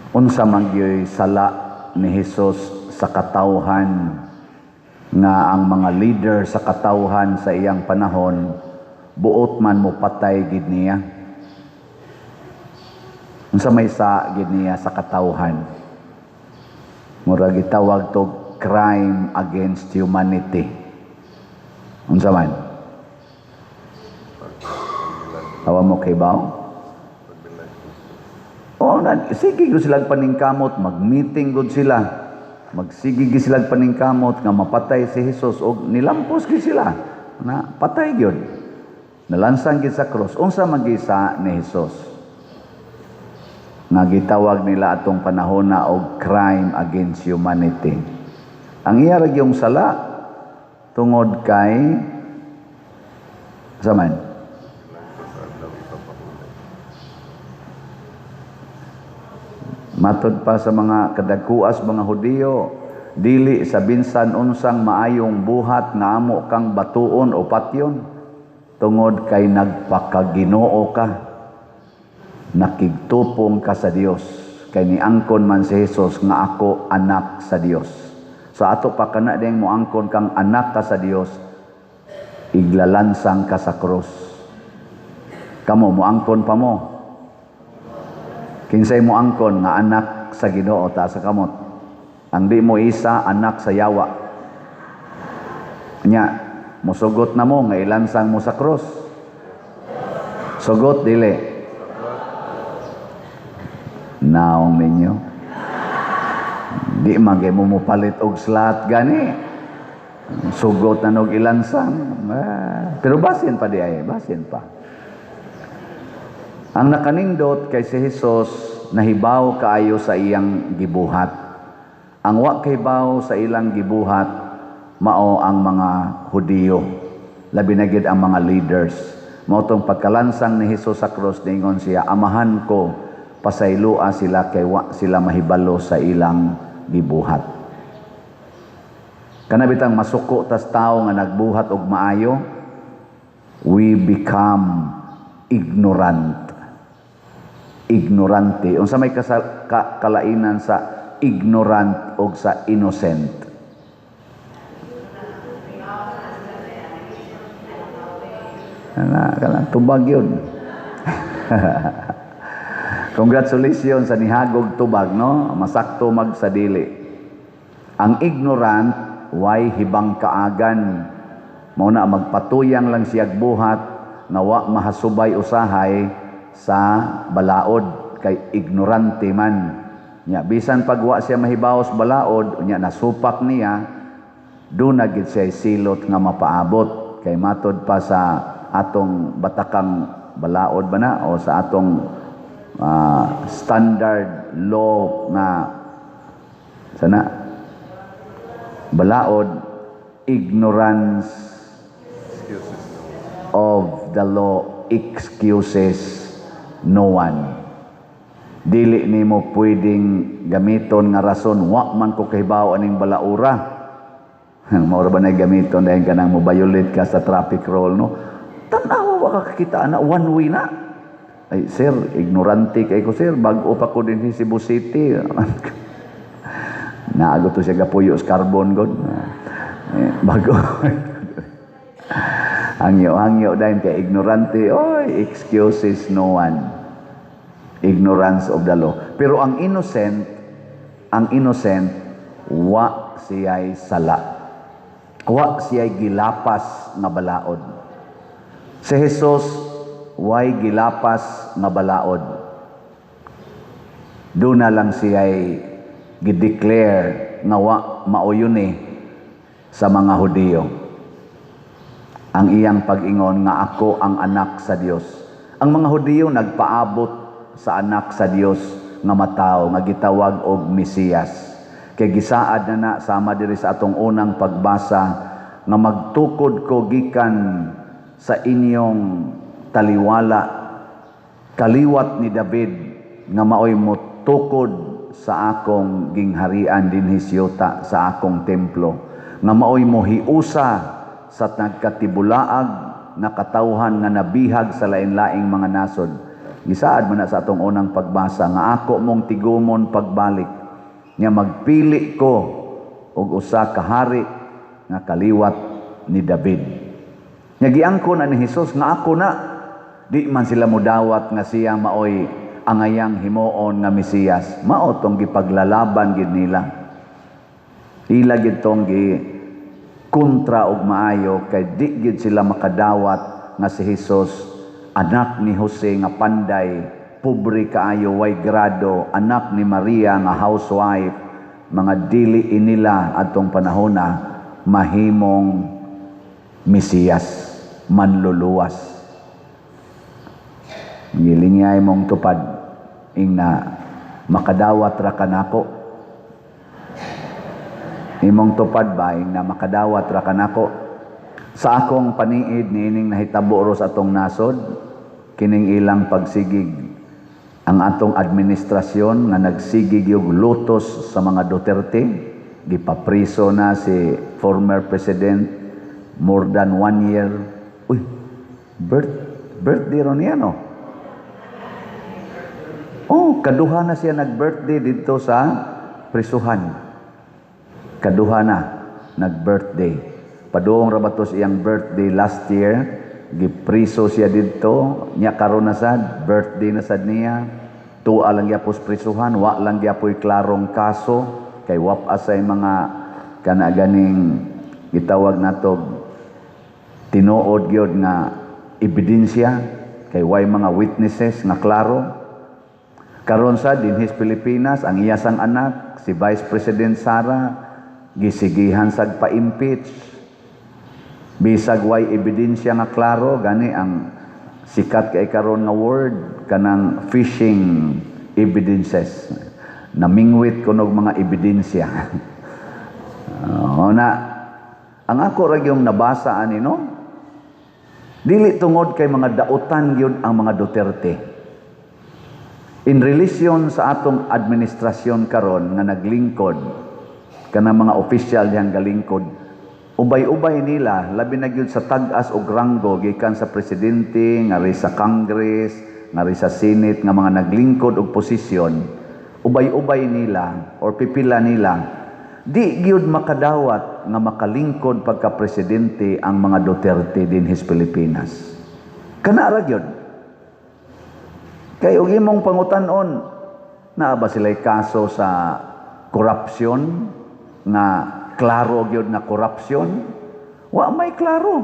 Unsa man gyud sala ni Hesus sa katawhan nga ang mga leader sa katawhan sa iyang panahon buot man mo patay gid niya. Unsa may sa gid niya sa katawhan? Mura gitawag to crime against humanity. Unsa man? Awa mo kay bawo? Sige gud sila paningkamot, mag-meeting gud sila. Magsige gid sila paningkamot nga mapatay si Hesus og nilampos gid sila na patay gyud. Nalansang gid sa krus. Unsa man gisa ni Hesus? Nga gitawag nila atong panahon na og crime against humanity. Ang iya ra gyung sala tungod kay zaman matod pa sa mga kadagkuas mga Hudiyo, dili sa binsan unsang maayong buhat nga amo kang batuon o patyon tungod kay nagpakaginoo ka, nakigtupong ka sa Dios, kay niangkon man si Hesus nga ako anak sa Dios. So ato pa kana ding moangkon kang anak ka sa Dios, iglalansang ka sa krus. Kamo moangkon pa mo. Kinsay mo angkon nga anak sa Ginoo ta sa kamot. Ang di mo isa anak sa yawa. Nya, musugot na mo nga ilansang mo sa cross. Sugot dili. Naong ninyo. Di magay mo mupalit og slat gani. Sugot na nog ilansang. Pero basin pa di ay, basin pa. Ang nakanindot kay si Hesus nahibaw kaayo sa iyang gibuhat. Ang wa kahibaw sa ilang gibuhat mao ang mga Hudiyo. Labi na gid ang mga leaders. Mao tong pagkalansang ni Hesus sa krus ningon siya, amahan ko pasaylua sila kay wa sila mahibalo sa ilang gibuhat. Kanabitang masuko tas tawo nga nagbuhat og maayo, we become ignorant. Ignorante. Unsa may kalainan sa ignorant o sa innocent? Tubag yun. Congratulations sa nihagog tubag, no? Masakto magsadili. Ang ignorant, way hibang kaagan. Mauna magpatuyang lang siyag buhat, nawa mahasubay usahay, sa balaod kay ignorante man nya bisan pagwa siya mahibaw sa balaod nya nasupak niya do na gid siya silot nga mapaabot kay matod pa sa atong batakang balaod ba na o sa atong standard law na sana balaod, ignorance of the law excuses no one. Dili nimo pwedeng gamiton nga rason wa man ko kahibaw aning balaura. Mao ra ba na gamiton dahil kanang mo violate ka sa traffic rule, no? Tanawa wa ka kakita na one way na. Ay sir, ignorante kay ko sir, bag-o pa ko din sa Cebu City. Naago to siya gapuyo sa carbon god. Bago. Hangyo dahil kay ignorante, oy, excuses no one. Ignorance of the law. Pero ang innocent, wa siya'y sala. Wa siya'y gilapas nga balaod. Si Hesus, way gilapas nga balaod. Doon na lang siya'y gideclare nga wa mauyuni sa mga Hudiyo. Ang iyang pag-ingon nga ako ang anak sa Dios. Ang mga Hudiyo nagpaabot sa anak sa Dios nga mataw nga gitawag og Mesiyas. Kay gisaad na sama diri sa atong unang pagbasa nga magtukod ko gikan sa inyong taliwala kaliwat ni David nga maoy motukod sa akong gingharian dinhi siyota sa akong templo nga maoy mohiusa sa nagkatibulaag na katawhan nga nabihag sa lain-laing mga nasod Gisaad man na sa atong unang pagbasa nga ako mong tigumon pagbalik nga magpili ko og usa ka hari nga kaliwat ni David. Nya giangkon ani Hesus nga ako na, di man sila modawat nga siya maoy angayang himuon nga Mesiyas. Mao tong gipaglalaban gid nila. Ila gid tong kontra og maayo kay di gid sila makadawat nga si Hesus anak ni Jose nga panday, pobre kaayo, way grado, anak ni Maria nga housewife, mga dili inila atong panahon na mahimong Mesiyas, manluluwas. Ngilingay mong tupad ing na makadawat ra kanako. Imong tupad ba ing na makadawat ra kanako? Sa akong paniid niining nahitabo ro sa atong nasod, kining ilang pagsigig ang atong administrasyon nga nagsigig yung lutos sa mga Duterte. Gipapriso na si former president more than 1 year. Uy, birthday ron niya, no? Oh, kaduha na siya nag-birthday dito sa prisuhan. Kaduha na nag-birthday. Padung rabatos iyang birthday last year, gipriso siya dito, nya karon na sad, birthday na sad niya. Tuwa lang gyapos prisuhan, wa lang gyapoy klarong kaso, kay wap asay mga kanaganing gitawag nato tinuod gyud nga ebidensya, kay way mga witnesses nga klaro. Karon sa dinhis Pilipinas, ang iyasang anak, si Vice President Sara, gisigihan sag pa-impeach. Bisag way ebidensya nga klaro, gani ang sikat kay karon nga word, kanang fishing evidences. Namingwit kunog mga ebidensya. Ang ako ra yung nabasa ani no, dili tungod kay mga dautan gyud ang mga Duterte. In relasyon sa atong administrasyon karon nga naglingkod kanang mga opisyal diyang galingkod, ubay-ubay nila labi na gyud sa tag-as og ranggo gikan sa presidente, ngari sa Congress, ngari sa Senate nga mga naglingkod og posisyon, ubay-ubay nila or pipila nila di gyud makadawat nga makalingkod pagka presidente ang mga Duterte dinhis Pilipinas. Kana ra gyud. Kay og imong pangutan-on, naa ba sila'y kaso sa korupsyon nga klaro gyud na korupsyon? Wa may klaro.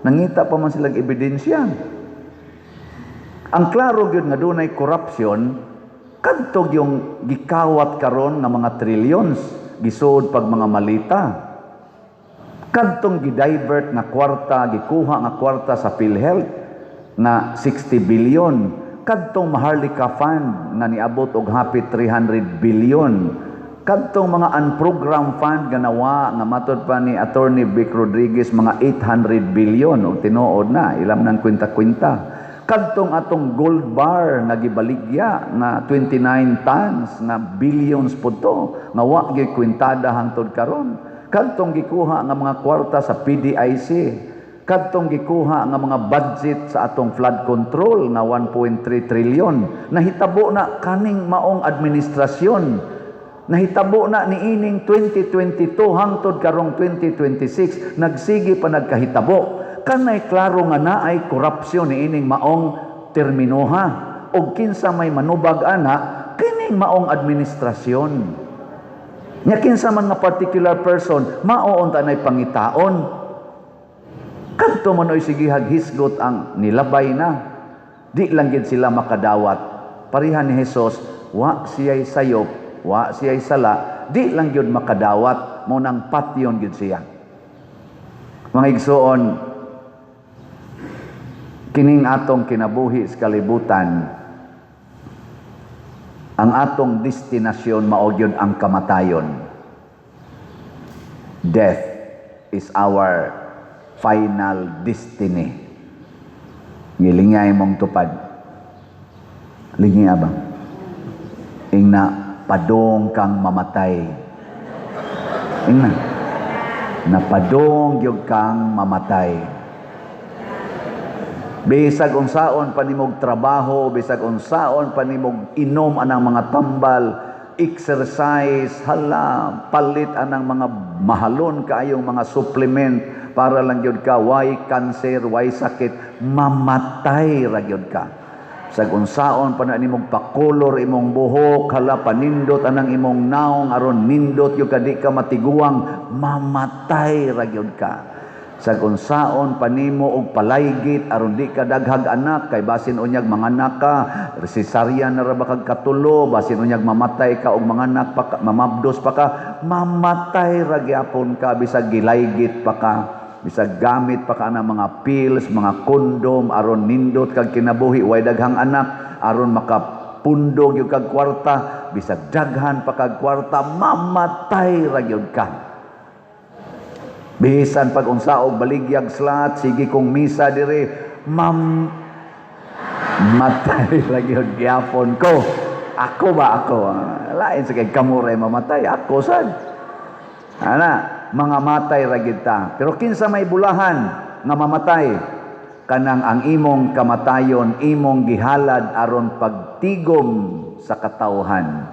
Nangita pa man silang ebidensya. Ang klaro gyud nga dunay korupsyon kadtog yung gikawat karon nga mga trillions gisuod pag mga malita. Kadtong gidivert nga kwarta, gikuha nga kwarta sa PhilHealth na 60 billion. Kadtong Maharlika Fund nga niabot og hapit 300 billion. Kadtong mga unprogrammed fund nga nawa nga matod pa ni Attorney Vic Rodriguez mga 800 billion og tinuod na ilam nang kwenta-kwenta. Kadtong atong gold bar nga gibaligya nga 29 tons nga billions pud to nga wa gyud kwentada hangtod karon. Kadtong gikuha nga mga kwarta sa PDIC, kadtong gikuha nga mga budget sa atong flood control nga 1.3 trillion. Nahitabo na kaning maong administrasyon. Nahitabo na niining 2022 hangtod karong 2026 nagsigi pa nagkahitabo. Kanay klaro nga naay korupsyon niining maong terminoha og kinsa may manubag ana kining maong administrasyon. Nya kinsa man nga particular person mao unta nay pangitaon. Kadto man oy sige hisgot ang nilabay na. Di lang gid sila makadawat. Parihan ni Hesus, wa siya'y sayop, wa siya'y sala, di lang gyud makadawat, mo nang patyon gyud siya. Mga igsoon, kining atong kinabuhi sa kalibutan, ang atong destinasyon mao gyud ang kamatayon. Death is our final destiny. Ngilingay mong tupad. Lingi abang. Ingna padong kang mamatay. Ingna. Napadong gyud kang mamatay. Bisag unsaon panimog trabaho, bisag unsaon panimog inom anang mga tambal, exercise, hala, palit anang mga mahalon kaayong mga supplement para lang yun ka, why cancer, why sakit, mamatay ra gyud ka. Bisag unsaon pa na nimong pakolor imong buhok, hala, panindot anang imong naong, aron nindot yung ka di ka matiguang, mamatay ra gyud ka. Sa unsaon panimo og palaygit aron di ka daghag anak kay basin unyag manganak ka cesarean na ra ba kag katulo basin unyag mamatay ka og manganak pa ka, mamabdos pa ka, mamatay ra gyapon ka bisag gilaygit pa ka, bisag gamit pa ka ng mga pills, mga kondom aron nindot kag kinabuhi way daghang anak aron makapundog yung kag kwarta, bisag daghan pa kag kwarta, mamatay ra gyud ka. Bisan pag unsaog baligyag slat, sige kong misa dire, matay lagi yung gyapon ko. Ako ba ako? Lain sa kay kamuray mamatay. Ako sad. Ana, mga matay ragid ta. Pero kinsa may bulahan nga mamatay, kanang ang imong kamatayon, imong gihalad aron pagtigom sa katawhan.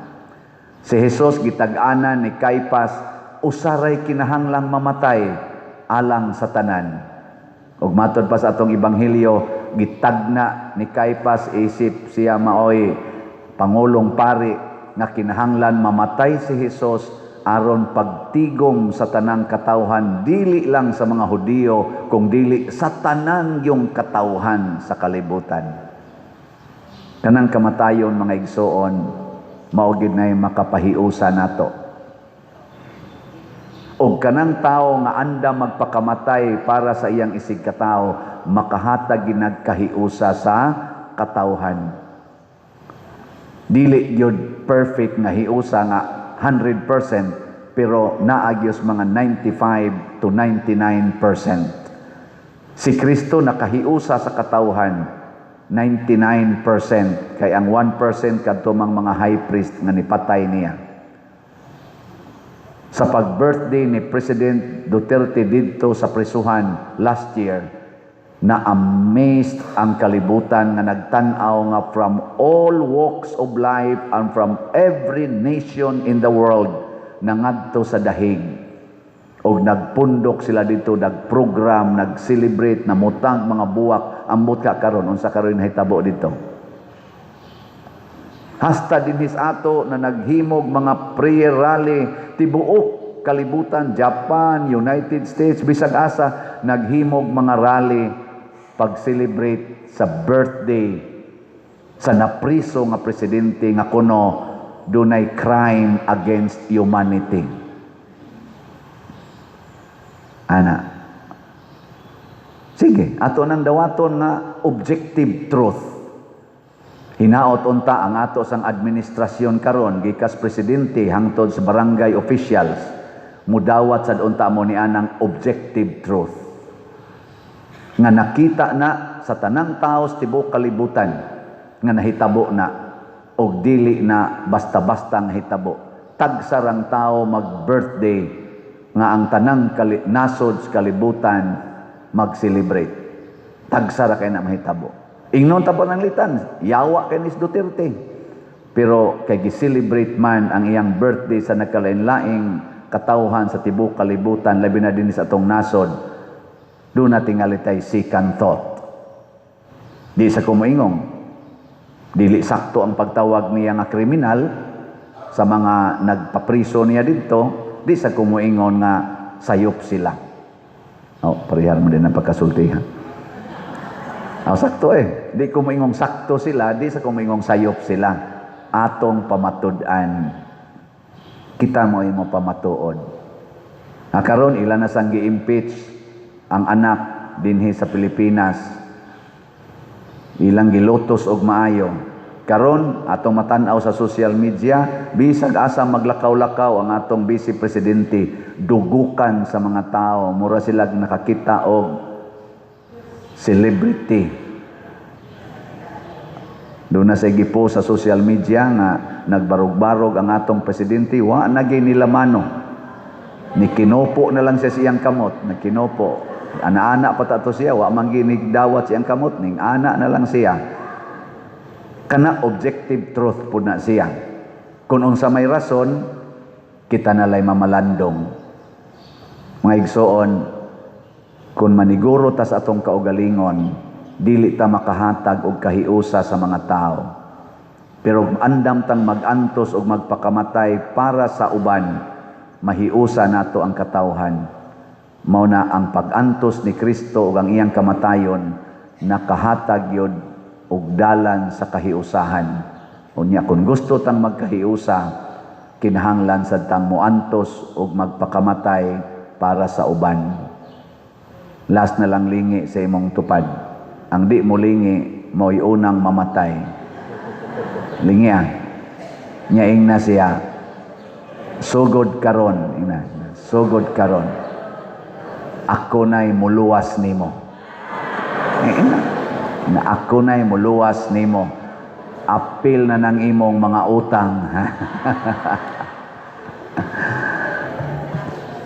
Si Jesus gitag-anan ni Caiphas, usaray kinahanglang mamatay alang sa tanan. Ug matod pa sa atong ebanghelyo, gitagna ni Caiphas isip siya maoy pangulong pari nga kinahanglan mamatay si Jesus aron pagtigom sa tanang katawhan, dili lang sa mga Hudiyo kung dili sa tanang yung katawhan sa kalibutan. Kanang kamatayon mga igsoon mao gid nay makapahiusa nato. O kanang tao nga anda magpakamatay para sa iyang isig katao, makahatag ginagkahiusa sa katawhan. Dili yun perfect nga hiusa nga 100%, pero naagyos mga 95 to 99%. Si Kristo nakahiusa sa katawhan 99%, kay ang 1% kadtumang mga high priest nga nipatay niya. Sa pag-birthday ni President Duterte dito sa prisuhan last year, na-amazed ang kalibutan nga nagtanaw nga from all walks of life and from every nation in the world nangadto sa dahig. O nagpundok sila dito, nagprogram, nag-celebrate, namutang mga buwak, ambot ka karon unsa karon hitabo dito. Hasta dinhis ato na naghimog mga prayer rally tibuok kalibutan, Japan, United States, bisag asa naghimog mga rally pag-celebrate sa birthday sa napriso nga presidente nga kuno dunay crime against humanity. Ana, sige, ato nang dawaton nga objective truth. Hinaot unta ang ato sang administrasyon karon gikas presidente hangtod sa barangay officials, mudawat sad unta mo ni anang objective truth nga nakita na sa tanang tao sa tibuok kalibutan nga nahitabo na og dili na basta-basta nga hitabo. Tagsarang tao mag-birthday nga ang tanang nasod sa kalibutan mag-celebrate. Tagsara kay na mahitabo. Ingnon ta po ng litan, yawa kay ni Duterte. Pero kay gi-celebrate man ang iyang birthday sa nagkalain-laing katawhan sa tibuok kalibutan, labi na din sa atong nasod, doon na tingali tay second thought. Di sa kumuingong, dili sakto ang pagtawag niya nga kriminal sa mga nagpapriso niya dito, di sa kumuingon nga sayop sila. Parihar mo din ang pagkasultihan. Sakto di kumuingong sakto sila, di sa kumuingong sayop sila. Atong pamatud-an, kita mo imo pamatuod. Karon ilan na sang gi-impeach ang anak dinhi sa Pilipinas, ilang gilutos og maayo. Karon atong matan-aw sa social media, bisag asa maglakaw-lakaw ang atong vice presidente, dugukan sa mga tao, mura sila nakakita og celebrity. Doon na sa gipo sa social media nga nagbarog-barog ang atong presidente, wa na nila mano. Nikinopo na lang siya siyang kamot, nakinopo. Ana-ana pa ta to siya, wa man ginig dawat siyang kamot ning ana na lang siya. Kana objective truth po na siya. Kung unsa may rason, kita nalay mamalandong. Mga igsoon, kung maniguro ta sa atong kaugalingon, dili ta makahatag og kahiusa sa mga tao. Pero andam tang magantos og magpakamatay para sa uban, mahiusa nato ang katawhan. Mao na ang pag-antos ni Kristo ug ang iyang kamatayon nakahatag yod og dalan sa kahiusahan. Unya kung gusto tang magkahiusa, kinahanglan sad tang moantos ug magpakamatay para sa uban. Last na lang lingi sa imong tupad. Ang di mo lingi, mo'y unang mamatay. Lingi Nyaing na siya. Sugod karon, sugod karon. Ako na'y muluwas nimo. Na ako na'y muluwas nimo. Apil na ng imong mga utang.